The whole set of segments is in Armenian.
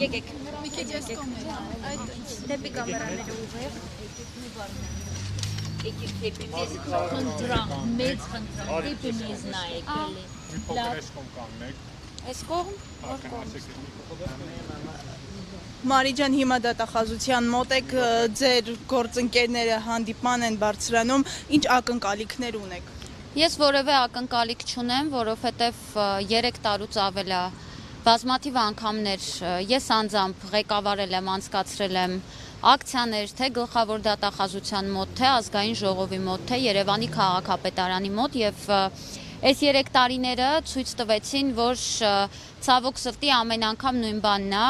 Եկեք։ Մի քիչ ես կողմերը։ Այդ դեպի կամերաները ուղղեք։ Եկեք դեպի մեզ խնդրամ, մեծ խնդրամ, դեպի մեզ նայեք էլի։ Մի փոքր էս կողմ կանեք։ Այս կողմ, որ կողմ։ Մարի ջան, հիմա դատախազության մոտ եք, ձեր գործընկերները հանդիպման են բարձրանում, ինչ ակնկալիքներ ունեք։ Ես որևէ ակնկալիք չունեմ, որովհետև 3 տարուց ավել է բազմաթիվ անգամներ ես անձամբ ղեկավարել եմ, անցկացրել եմ ակցիաներ թե գլխավոր դատախազության մոտ, թե ազգային ժողովի մոտ, թե Երևանի քաղաքապետարանի մոտ եւ այս 3 տարիները ցույց տվեցին, որ ցավոք սրտի ամեն անգամ նույն բանն է,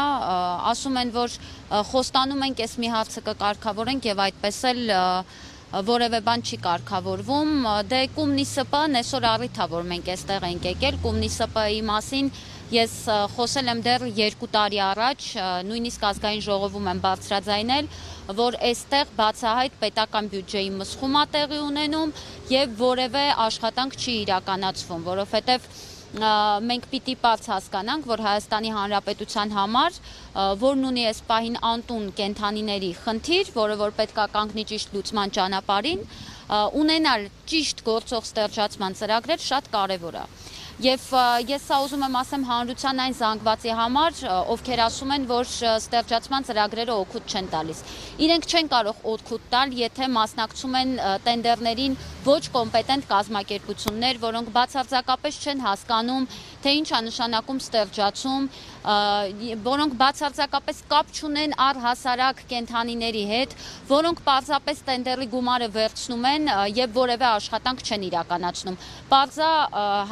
ասում են, որ խոստանում ենք, այս մի հարցը կկարգավորենք եւ այդպես էլ որևէ բան չի կարգավորվում, դե Կումնիսպ-ն այսօր առիթ է, որ մենք այստեղ ենք եկել, Կումնիսպ-ի մասին ես խոսել եմ դեռ 2 տարի առաջ, նույնիսկ ազգային ժողովում եմ բարձրաձայնել, որ այստեղ բացահայտ պետական բյուջեի մսխում է տեղի ունենում եւ որևէ աշխատանք չի իրականացվում, որովհետեւ մենք պիտի բաց հասկանանք, որ Հայաստանի Հանրապետության համար, որն ունի այս պահին անտուն կենդանիների խնդիր, որը որ պետք է կանգնի ճիշտ լուծման ճանապարհին, ունենալ ճիշտ գործող ստեղծման ծրագրեր շատ կարևոր է։ Եվ ես սա ուզում եմ ասեմ հանրության այն զանգվածի համար, ովքեր ասում են, որ ստեղծման ծրագրերը օգուտ չեն տալիս։ Իրենք չեն կարող օգուտ տալ, եթե մասնակցում են տենդերներին ոչ կոմպետենտ կազմակերպություններ, որոնք բացարձակապես չեն հասկանում, թե ինչ է նշանակում ստեղծում, որոնք բացարձակապես կապ չունեն առհասարակ կենդանիների հետ, որոնք պարզապես տենդերի գումարը վերցնում են եւ որևէ աշխատանք չեն իրականացնում։ Պարզա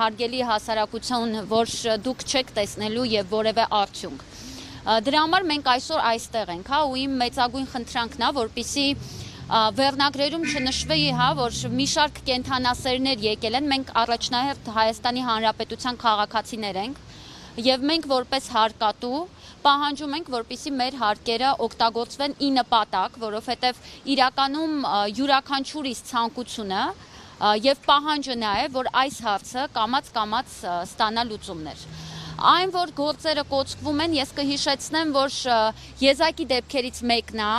հարգելի հասարակություն, որ դուք չեք տեսնելու եւ որևէ արդյունք։ Դրա համար մենք այսօր այստեղ ենք, հա, ու իմ մեծագույն խնդրանքն է, որպեսզի վերնագրերում չնշվի, հա, որ մի շարք կենդանասերներ եկել են, մենք առաջնահերթ Հայաստանի Հանրապետության քաղաքացիներ ենք եւ մենք որպես հարկատու պահանջում ենք, որպեսզի մեր հարկերը օգտագործվեն ի նպատակ, որովհետեւ իրականում յուրաքանչյուրիս ցանկությունը եւ պահանջը նա է, որ այս հարցը կամաց ստանա լուծումներ։ Այն, որ գործերը կոչվում են, ես կհիշեցնեմ, որ եզակի դեպքերից մեկն է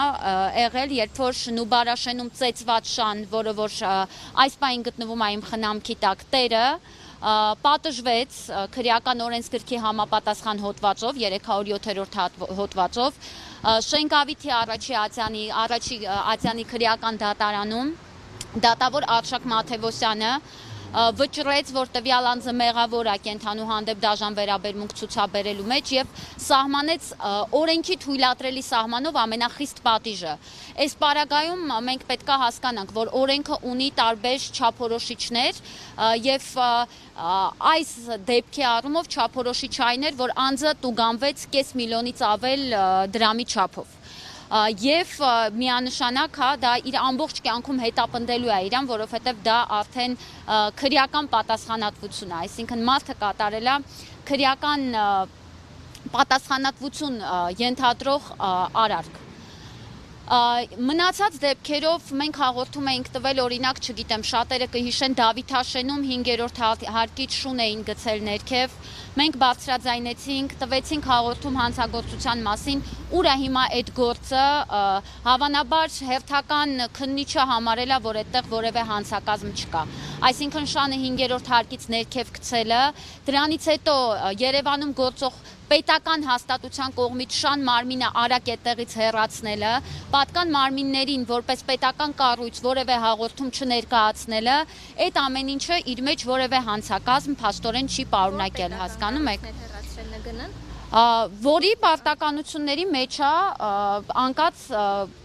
եղել, երբ որ Նուբարաշենում ծեծված շան, որը որ այս պահին գտնվում է իմ խնամքի տակ, տերը պատժվեց քրեական օրենսգրքի համապատասխան հոդվածով, 307-րդ հոդվածով, Շենգավիթի առաջի ատյանի քրեական դատարանում դատավոր Արշակ Մաթևոսյանը վճռեց, որ տվյալ անձը մեղավոր է կենդանու հանդեպ դաժան վերաբերմունք ցուցաբերելու մեջ եւ սահմանեց օրենքի թույլատրելի սահմանով ամենախիստ պատիժը։ Այս պարագայում մենք պետք է հասկանանք, որ օրենքը ունի տարբեր չափորոշիչներ եւ այս դեպքի առումով չափորոշիչ այն էր, որ անձը տուգանվեց կես միլիոնից ավել դրամի չափով։ Եվ միանշանակ դա իր ամբողջ կյանքում հետապնդելու է իրան, որովհետև դա արդեն քրեական պատասխանատվություն է, այսինքն մարդը կատարել է քրեական պատասխանատվություն ենթադրող արարք։ Մնացած դեպքերով մենք հաղորդում էինք տվել, օրինակ, չգիտեմ, շատերը կհիշեն Դավիթաշենում 5-րդ հարկից շուն էին գցել ներքև, մենք բարձրաձայնեցինք, տվեցինք հաղորդում հանցագործության մասին, ուր է հիմա այդ գործը, հավանաբար հերթական քննիչը համարել է, որ այդտեղ որևէ հանցակազմ չկա։ Այսինքն շանը 5-րդ հարկից ներքև գցելը, դրանից հետո Երևանում գործող պետական հաստատության կողմից շան մարմինը արագ այդտեղից հեռացնելը, պատկան մարմիններին որպես պետական կառույց որևէ հաղորդում չներկայացնելը, այդ ամեն ինչը իր մեջ որևէ հանցակազմ փաստորեն չի պարունակել, հասկանում եք։ Որի պարտականությունների մեջ է անկած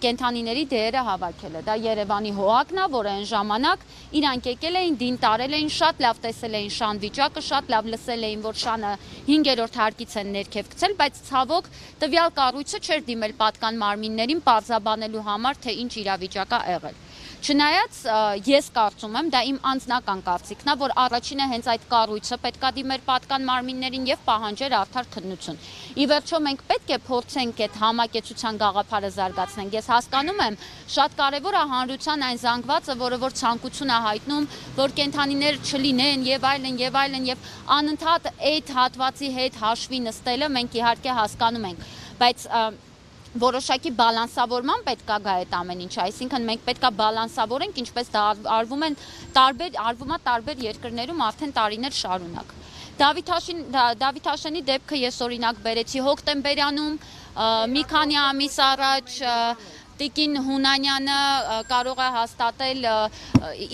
կենդանիների դերը հավաքելը։ Դա Երևանի ՀՕԱԿ-ն է, որը այն ժամանակ իրանք եկել էին, դին տարել էին, շատ լավ տեսել էին շան վիճակը, շատ լավ լսել էին, որ շանը 5-րդ հարկից են ներքև գցել, բայց ցավոք տվյալ կառույցը չէր դիմել պատկան մարմիններին պարզաբանելու համար, թե ինչ իրավիճակ է եղել։ Չնայած ես կարծում եմ, դա իմ անձնական կարծիքն է, որ առաջինը հենց այդ կառույցը պետք է դիմեր պատկան մարմիններին եւ պահանջեր արդար քննություն։ Ի վերջո մենք պետք է փորձենք այդ համակեցության գաղափարը զարգացնենք։ Ես հասկանում եմ, շատ կարեւոր է հանրության այն զանգվածը, որը որ ցանկություն է հայտնում, որ կենդանիներ չլինեն եւ այլն եւ անընդհատ այդ հատվածի հետ հաշվի նստելը մենք իհարկե հասկանում ենք։ բայց որոշակի բալանսավորման պետքա գա այդ ամեն ինչը, այսինքն մենք պետքա բալանսավորենք, ինչպես դա արվում է տարբեր երկրներում արդեն տարիներ շարունակ։ Դավիթ Աշենի դեպքը ես օրինակ բերեցի հոկտեմբերյանում, մի քանի ամիս առաջ Տիկին Հունանյանը կարող է հաստատել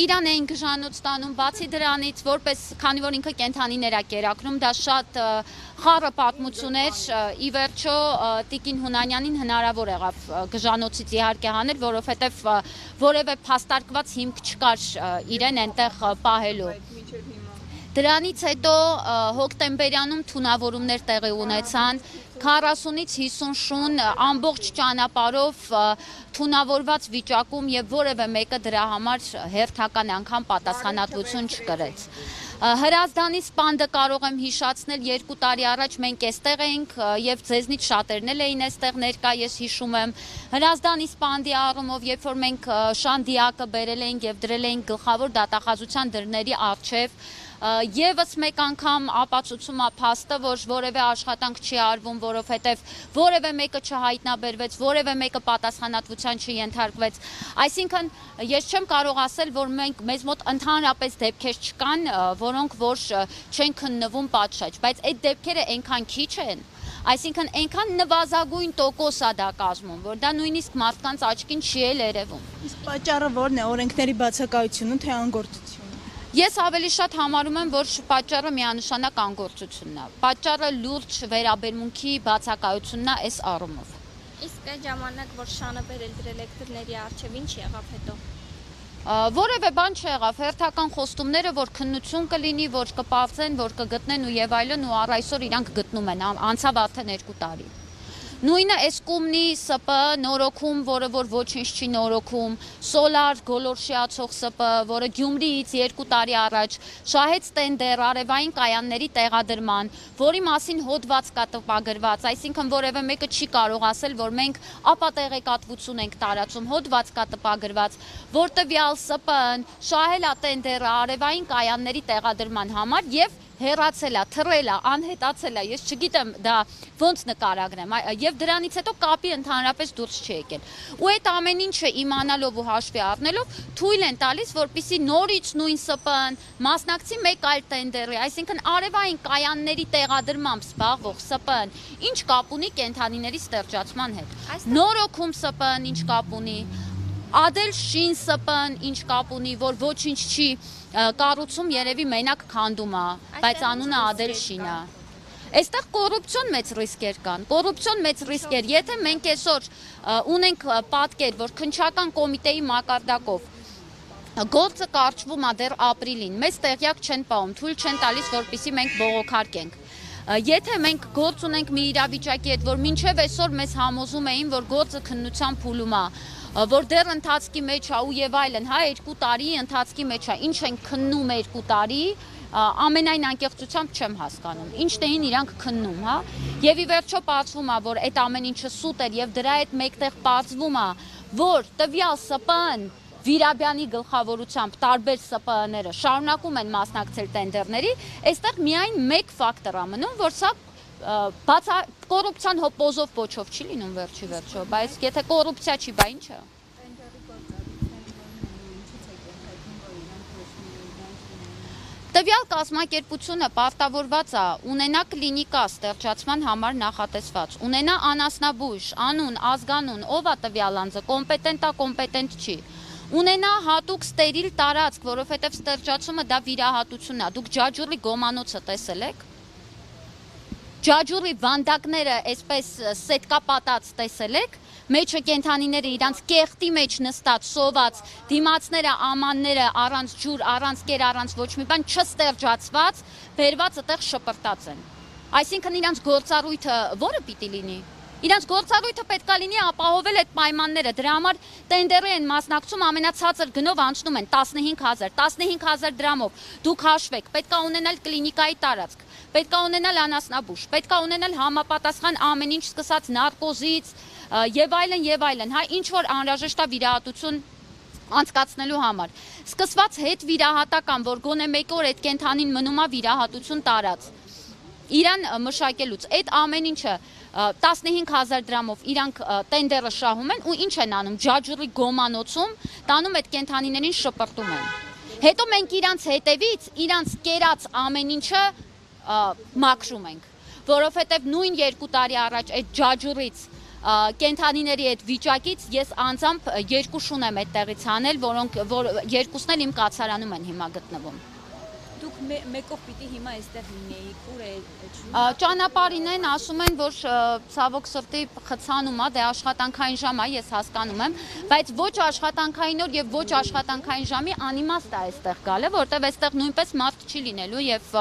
իրան էին գժանոց տանում, բացի դրանից, որպես քանի որ ինքը կենթանիներ է կերակրում, դա շատ խառը պատմություն էր, ի վերջո Տիկին Հունանյանին հնարավոր եղավ գժանոցից իհարկե հանել, որովհետև որևէ փաստարկված հիմք չկար իրեն այնտեղ պահելու։ Դրանից հետո հոկտեմբերյանում թունավորումներ տեղի ունեցան, 40-ից 50 շուն ամբողջ ճանապարհով թունավորված վիճակում եւ որևէ մեկը դրա համար հերթական անգամ պատասխանատվություն չկրեց։ Հրազդանի սպանդը կարող եմ հիշացնել 2 տարի առաջ մենք այստեղ էինք եւ ձեզնից շատերն էին այստեղ ներկա, ես հիշում եմ Հրազդանի սպանդի առումով, երբ որ մենք շանդիակը բերել էինք եւ դրել էինք գլխավոր դատախազության դռների առջեւ, Եվս մեկ անգամ ապացուցում է փաստը, որ որևէ աշխատանք չի արվում, որովհետև որևէ մեկը չհայտնաբերվեց, որևէ մեկը պատասխանատվության չենթարկվեց։ Այսինքն ես չեմ կարող ասել, որ մեզ մոտ ընդհանրապես դեպքեր չկան, որոնք որ չեն քննվում պատշաճ, բայց այդ դեպքերը այնքան քիչ են, այսինքն այնքան նվազագույն տոկոս է դա կազմում, որ դա նույնիսկ մարդկանց աչքին չի էլ երևում։ Իսկ պատճառը ո՞րն է, օրենքների բացակայությունը, թե անգործությունը։ Ես ավելի շատ համարում եմ, որ պատճառը միանշանակ անգործությունն է։ Պատճառը լուրջ վերաբերմունքի բացակայությունն է այս առումով։ Իսկ այդ ժամանակ, որ շանը բերել դրել եք դռների առջև, ինչ եղավ հետո։ Որևէ բան չեղավ, հերթական խոստումները, որ քննություն կլինի, որ կպավծեն, որ կգտնեն ու եւ այլն, ու առ այսօր իրանք գտնում են, անցավ արդեն 2 տարի։ Նույնը այս կումնի ՍՊ նորոգում, որը որ ոչինչ չի նորոգում, Սոլար գոլորշիացող ՍՊ, որը Գյումրիից 2 տարի առաջ շահեց տենդեր արևային կայանների տեղադրման, որի մասին հոդված կա տպագրված, այսինքն որևէ մեկը չի կարող ասել, որ մենք ապատեղեկատվություն ենք տարածում, հոդված կա տպագրված, որ տվյալ ՍՊ-ն շահել է տենդերը արևային կայանների տեղադրման համար եւ հեռացել է, թռել է, անհետացել է, ես չգիտեմ դա ոնց նկարագրեմ, եւ դրանից հետո կապի ընդհանրապես դուրս չի եկել։ Ու այդ ամեն ինչը իմանալով ու հաշվի առնելով թույլ են տալիս, որպեսզի նորից նույն ՍՊ-ն մասնակցի մեկ այլ տենդերի, այսինքն արևային կայանների տեղադրմամբ զբաղվող ՍՊ-ն ինչ կապ ունի կենթանիների ստեղծման հետ։ Նորոգում ՍՊ-ն ինչ կապ ունի, Ադել Շին ՍՊ-ն ինչ կապ ունի, որ ոչինչ չի կառուցում, երևի մենակ քանդում է, բայց անունը Ադել Շին է։ Այստեղ կոռուպցիոն մեծ ռիսկեր կան, կոռուպցիոն մեծ ռիսկեր, եթե մենք այսօր ունենք պատկեր, որ քննչական կոմիտեի մակարդակով գործը կարճվում է դեռ ապրիլին, մեզ տեղյակ չեն պահում, թույլ չեն տալիս, որպեսզի մենք բողոքարկենք։ Եթե մենք գործ ունենք մի իրավիճակի հետ, որ մինչև այսօր մեզ համոզում էին, որ գործը քննության փուլում է, որ դեռ ընթացքի մեջ է ու եւ այլն, հա 2 տարի ընթացքի մեջ է, ինչ են քննում 2 տարի, ամենայն անկեղծությամբ չեմ հասկանում, ինչն էին իրանք քննում, հա, եւ ի վերջո պարզվում է, որ այդ ամեն ինչը սուտ էր եւ դրա հետ մեկտեղ պարզվում է, որ տվյալ ՍՊ-ն Վիրաբյանի գլխավորությամբ տարբեր ՍՊ-ները շարունակում են մասնակցել տենդերների, այստեղ միայն մեկ ֆակտոր է մնում, որ սա կոռուպցիան հոպոզով փոչով չի լինում վերջի վերջո, բայց եթե կոռուպցիա չի, բա ի՞նչ է։ Տվյալ կազմակերպությունը պարտավորված է ունենա կլինիկա ստեղծման համար նախատեսված, ունենա անասնաբույժ, անուն, ազգանուն, ով է տվյալ անձը, կոմպետենտ է, կոմպետենտ չի։ Ունենա հատուկ ստերիլ տարածք, որովհետև ստեղծումը դա վիրահատությունն է։ Դուք Ջաջուրի գոմանոցը տեսել եք։ Ջաջուրի վանդակները այսպես սետկապատած տեսել եք, մեջը կենթանիները իրանց կեղտի մեջ նստած, սոված, դիմացները, ամանները առանց ջուր, առանց կեր, առանց ոչ մի բան չստեղծված, բերված այդտեղ շպրտած են։ Այսինքն իրանց գործառույթը ո՞րը պիտի լինի։ Իրանց գործառույթը պետք է լինի ապահովել այդ պայմանները, դրա համար տենդերի են մասնակցում ամենացածր գնով անցնում են 15,000 դրամով, դուք հաշվեք, պետք է ունենալ կլինիկայի տարածք, պետք է ունենալ անասնաբույժ, պետք է ունենալ համապատասխան ամեն ինչ սկսած նարկոզից եւ այլն, հա, ինչ որ անհրաժեշտ է վիրահատություն անցկացնելու համար։ Սկսված հետ վիրահատական, որ գոնե մեկ օր այդ կենթանին մնում է վիրահատություն տարած։ Իրան մշակելուց, այդ ամեն ինչը 15,000 դրամով իրանք տենդերը շահում են ու ինչ են անում, ջաջուրի գոմանոցում տանում այդ կենթանիներին շպրտում են։ Հետո մենք իրանց հետևից, իրանց կերած ամեն ինչը մաքրում ենք, որովհետև նույն 2 տարի առաջ այդ ջաջուրից կենթանիների այդ վիճակից ես անձամբ 2 շուն եմ այդտեղից հանել, որ երկուսն էլ իմ կացարանում են հիմա գտնվում։ Դուք մեկով պիտի հիմա այստեղ լինեիք, ուր է Ճանապարհին են, ասում են, որ ցավոք սրտի խցանում է, դե աշխատանքային ժամ է, ես հասկանում եմ, բայց ոչ աշխատանքային օր եւ ոչ աշխատանքային ժամի անիմաստ է այստեղ գալը, որտեվ այստեղ նույնպես մարդ չի լինելու եւ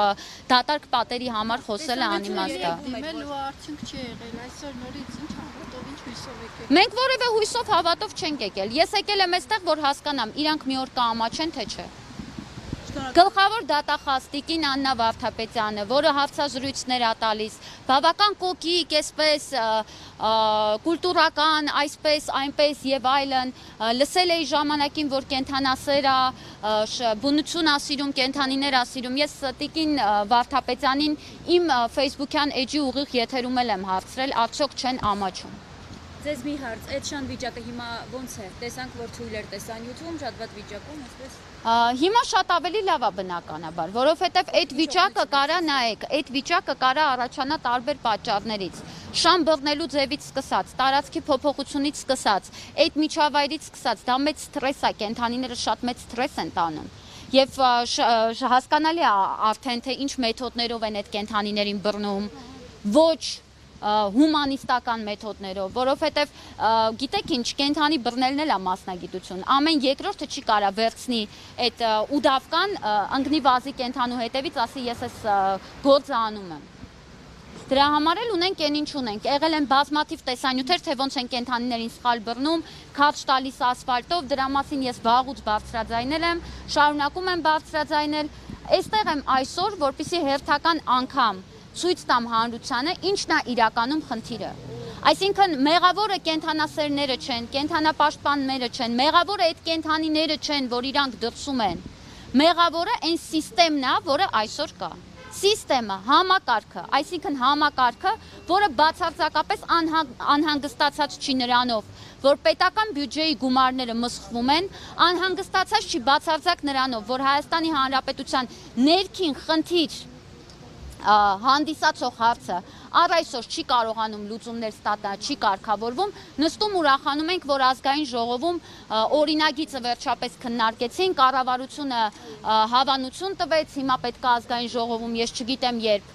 դատարկ պատերի համար խոսելը անիմաստ է։ Դիմելու արդյունք չի եղել, այսօր նորից ինչ հավատով, ինչ հույսով եկել։ Մենք որևէ հույսով հավատով չենք եկել։ Ես եկել եմ այստեղ, որ հասկանամ, իրանք մի օր կամաչեն, թե չէ։ Գլխավոր դատախազտիկին Աննա Վարդապետյանը, որը հարցազրույցներ է տալիս, բավական կոկիկ, այսպես կուլտուրական, այսպես, այնպես եւ այլն, լսել էի ժամանակին, որ կենթանասեր է, բնություն է սիրում, կենթանիներ է սիրում։ Ես տիկին Վարդապետյանին իմ Facebook-յան էջի ուղիղ եթերում եմ հարցրել, արդյոք չեն ամաչում։ Ձեզ մի հարց, այդ շան վիճակը հիմա ոնց է։ Տեսանք, որ թույլ էր տեսանյութում, շատ վատ վիճակում, այսպես։ Հիմա շատ ավելի լավ է բնականաբար, որովհետև այդ վիճակը կարա նայեք, այդ վիճակը կարա առաջանա տարբեր պատճառներից։ Շան բռնելու ձևից սկսած, տարածքի փոփոխությունից սկսած, այդ միջավայրից սկսած, դա մեծ սթրես է, կենթանիները շատ մեծ սթրես են տանում։ Եվ հասկանալի է արդեն թե ինչ մեթոդներով են այդ կենթանիներին բռնում, ոչ հումանիստական մեթոդներով, որովհետև գիտեք ինչ, կենթանի բռնելն էլ է մասնագիտություն։ Ամեն երկրորդը չի կարա վերցնի այդ ուդավկան ընկնի վազի կենթանու հետևից, ասի ես այս գործը անում եմ։ Դրա համար էլ ունենք այն ինչ ունենք։ Եղել են բազմաթիվ տեսանյութեր, թե ոնց են կենթանիներին սխալ բռնում, քարշ տալիս ասֆալտով, դրա մասին ես վաղուց բարձրաձայնել եմ, շարունակում եմ բարձրաձայնել։ Այստեղ եմ այսօր, որպեսզի հերթական անգամ ցույց տամ հանրությանը, ինչն է իրականում խնդիրը։ Այսինքն մեղավորը կենթանասերները չեն, կենթանապաշտպանները չեն, մեղավորը այդ կենթանիները չեն, որ իրանք դրսում են։ Մեղավորը այն սիստեմն է, որը այսօր կա։ Սիստեմը, համակարգը, այսինքն համակարգը, որը բացարձակապես անհանգստացած չի նրանով, որ պետական բյուջեի գումարները մսխվում են, անհանգստացած չի բացարձակ նրանով, որ Հայաստանի Հանրապետության ներքին խնդիր հանդիսացող հարցը առ այսօր չի կարողանում լուծումներ ստանալ, չի կարգավորվում, նստում ուրախանում ենք, որ ազգային ժողովում օրինագիծը վերջապես քննարկեցին, կառավարությունը հավանություն տվեց, հիմա պետք է ազգային ժողովում, ես չգիտեմ երբ,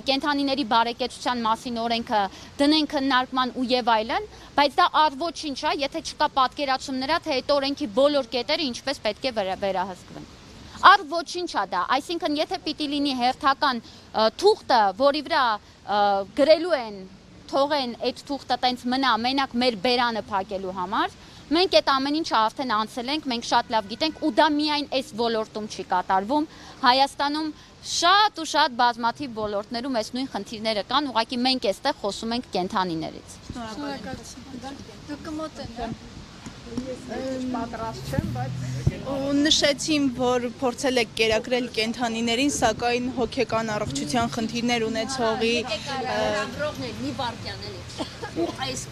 կենթանիների բարեկեցության մասին օրենքը դնեն քննարկման ու եւ այլն, բայց դա առ ոչինչ է, եթե չկա պատկերացում նրա, թե այդ օրենքի բոլոր կետերը ինչպես պետք է վերահսկվեն։ Առ ոչինչ է դա, այսինքն եթե պիտի լինի հերթական թուղթը, որի վրա գրելու են, թողեն այդ թուղթը տենց մնա մենակ մեր բերանը փակելու համար, մենք այդ ամեն ինչը արդեն անցել ենք, մենք շատ լավ գիտենք ու դա միայն այս ոլորտում չի կատարվում, Հայաստանում շատ ու շատ բազմաթիվ ոլորտներում այս նույն խնդիրները կան, ուղղակի մենք այստեղ խոսում ենք կենթանիներից։ Շնորհակալություն։ Դուք կմոտենա։ պատրաստ չեմ, բայց Ու նշեցին, որ փորձել եք կերակրել կենթանիներին, սակայն հոգեկան առողջության խնդիրներ ունեցողի Ամրողներ մի վարքյան էլի։ Ու այս